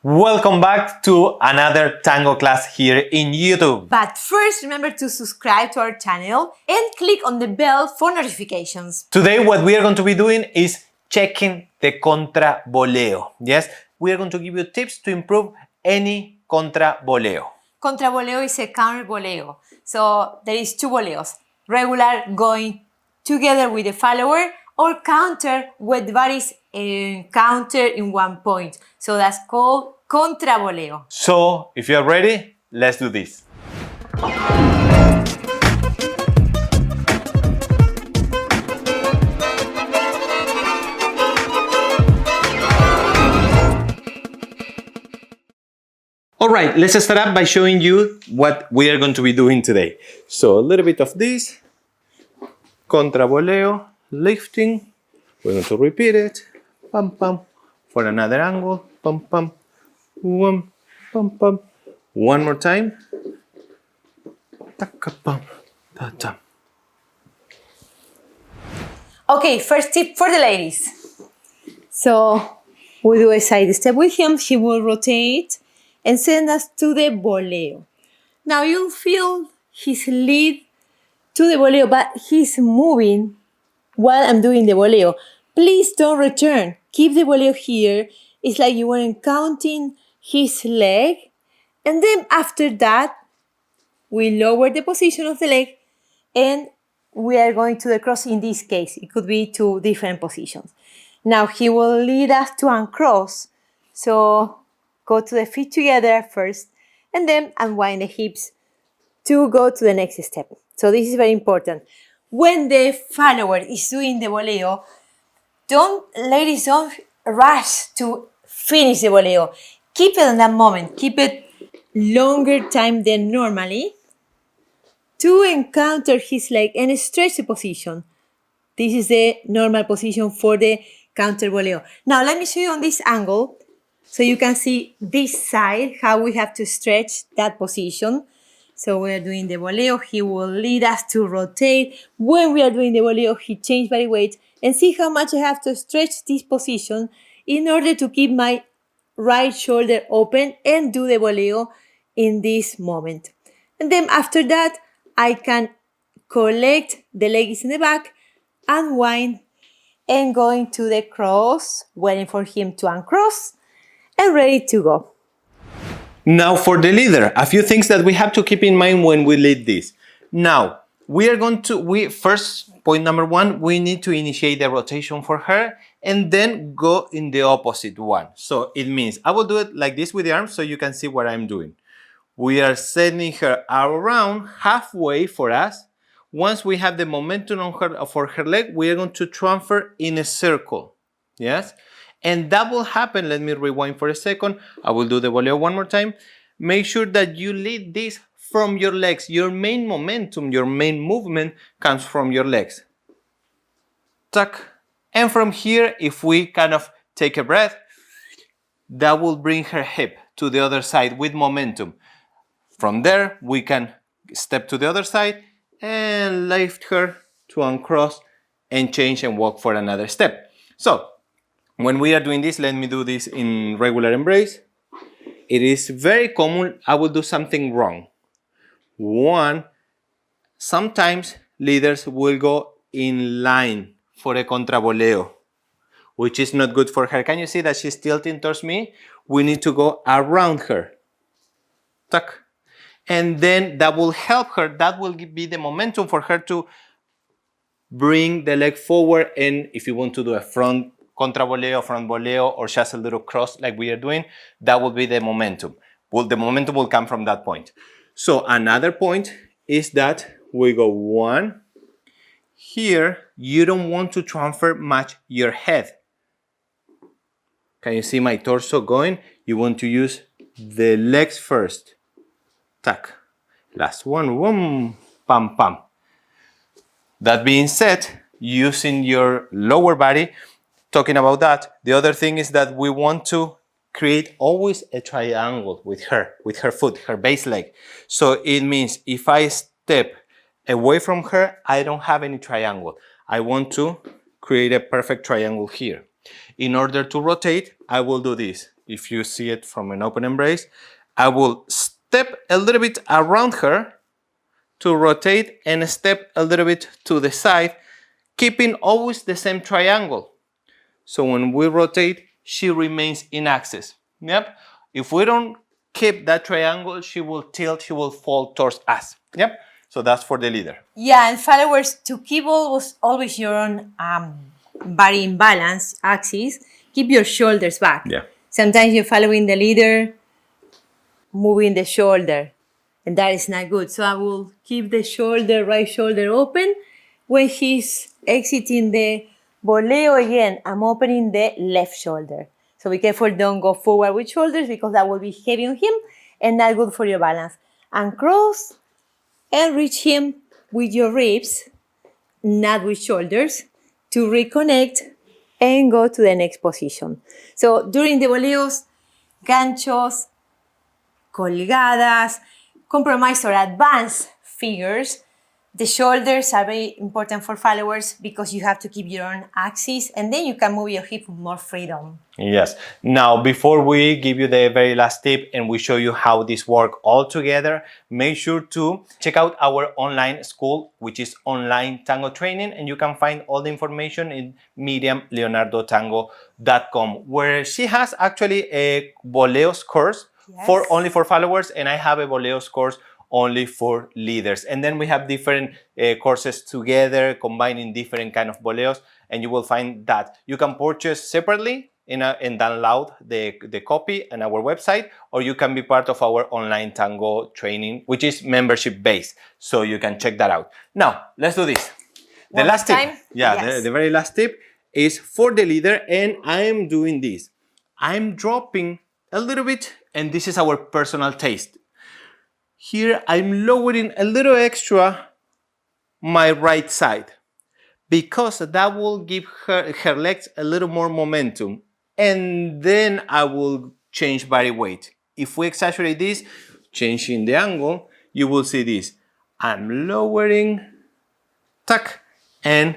Welcome back to another tango class here in YouTube. But first, remember to subscribe to our channel and click on the bell for notifications. Today what we are going to be doing is checking the Contraboleo. Yes, we are going to give you tips to improve any Contraboleo. Contraboleo is a counter boleo. So there is two boleos. Regular going together with the follower or counter with varies counter in one point. So that's called contraboleo. So if you are ready, let's do this. Alright, let's start up by showing you what we are going to be doing today. So a little bit of this, contraboleo, lifting, we're going to repeat it, pam pam, for another angle, pam pam, one, pam pam, one more time, taka pam, ta tam. Okay, first tip for the ladies. So we do a side step with him, he will rotate and send us to the boleo. Now you'll feel his lead to the boleo, but he's moving while I'm doing the boleo. Please don't return. Keep the boleo here. It's like you weren't counting his leg. And then after that, we lower the position of the leg and we are going to the cross. In this case, it could be two different positions. Now he will lead us to uncross. So go to the feet together first and then unwind the hips to go to the next step. So this is very important. When the follower is doing the boleo, ladies, don't rush to finish the boleo. Keep it in that moment. Keep it longer time than normally to encounter his leg and stretch the position. This is the normal position for the counter boleo. Now let me show you on this angle so you can see this side, how we have to stretch that position. So we are doing the boleo, he will lead us to rotate. When we are doing the boleo, he changes body weight and see how much I have to stretch this position in order to keep my right shoulder open and do the boleo in this moment. And then after that, I can collect the legs in the back, unwind, and going to the cross, waiting for him to uncross, and ready to go. Now for the leader, a few things that we have to keep in mind when we lead this. Now, first point number one, we need to initiate the rotation for her and then go in the opposite one. So it means, I will do it like this with the arms so you can see what I'm doing. We are sending her around halfway for us. Once we have the momentum on her for her leg, we are going to transfer in a circle. Yes? And that will happen. Let me rewind for a second. I will do the boleo one more time. Make sure that you lead this from your legs. Your main momentum, your main movement comes from your legs. Tuck. And from here, if we kind of take a breath, that will bring her hip to the other side with momentum. From there, we can step to the other side and lift her to uncross and change and walk for another step. So, when we are doing this, let me do this in regular embrace. It is very common, I will do something wrong. One, sometimes leaders will go in line for a contraboleo, which is not good for her. Can you see that she's tilting towards me? We need to go around her. Tuck. And then that will help her. That will be the momentum for her to bring the leg forward. And if you want to do a front contraboleo, front boleo, or just a little cross like we are doing, that will be the momentum. The momentum will come from that point. So another point is that we go one. Here, you don't want to transfer much your head. Can you see my torso going? You want to use the legs first. Tack. Last one. Boom. Pam, pam. That being said, using your lower body, talking about that, the other thing is that we want to create always a triangle with her foot, her base leg. So it means if I step away from her, I don't have any triangle. I want to create a perfect triangle here. In order to rotate, I will do this. if you see it from an open embrace, I will step a little bit around her to rotate and step a little bit to the side, keeping always the same triangle. So when we rotate, she remains in axis. Yep. If we don't keep that triangle, she will tilt, she will fall towards us. Yep. So that's for the leader. Yeah, and followers, to keep always your own body in balance axis, keep your shoulders back. Yeah. Sometimes you're following the leader, moving the shoulder, and that is not good. So I will keep the shoulder, right shoulder open. When he's exiting the boleo again, I'm opening the left shoulder. So be careful, don't go forward with shoulders because that will be heavy on him and not good for your balance. And cross and reach him with your ribs, not with shoulders, to reconnect and go to the next position. So during the boleos, ganchos, colgadas, compromise or advanced figures, the shoulders are very important for followers because you have to keep your own axis and then you can move your hip with more freedom. Yes. Now, before we give you the very last tip and we show you how this works all together, make sure to check out our online school, which is online tango training, and you can find all the information in miriamleonardotango.com, where she has actually a Boleos course only for followers, and I have a Boleos course only for leaders. And then we have different courses together, combining different kind of boleos, and you will find that you can purchase separately and download the copy on our website, or you can be part of our online tango training, which is membership based. So you can check that out. Now, let's do this. The last tip, the very last tip is for the leader, and I am doing this. I'm dropping a little bit, and this is our personal taste. Here, I'm lowering a little extra my right side because that will give her legs a little more momentum. And then I will change body weight. If we exaggerate this, changing the angle, you will see this. I'm lowering, tuck, and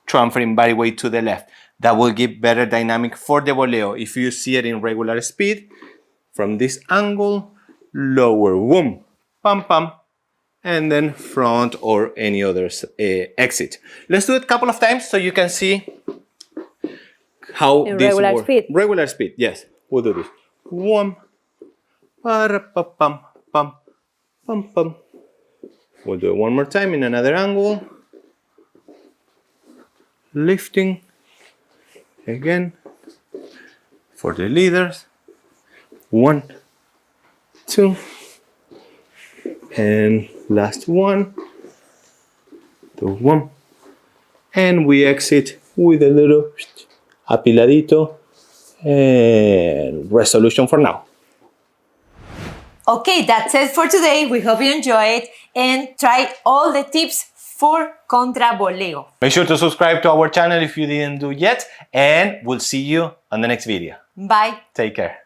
transferring body weight to the left. That will give better dynamic for the boleo. If you see it in regular speed, from this angle, lower, boom, pam, pam, and then front or any other exit. Let's do it a couple of times so you can see how this regular works. Speed. Regular speed, yes. We'll do this. One, para, pa, pam, pam, pam, pam. We'll do it one more time in another angle. Lifting. Again. For the leaders. 1, 2. And last one, the one, and we exit with a little apiladito and resolution for now. Okay, that's it for today. We hope you enjoy it and try all the tips for Contraboleo. Make sure to subscribe to our channel if you didn't do yet, and we'll see you on the next video. Bye. Take care.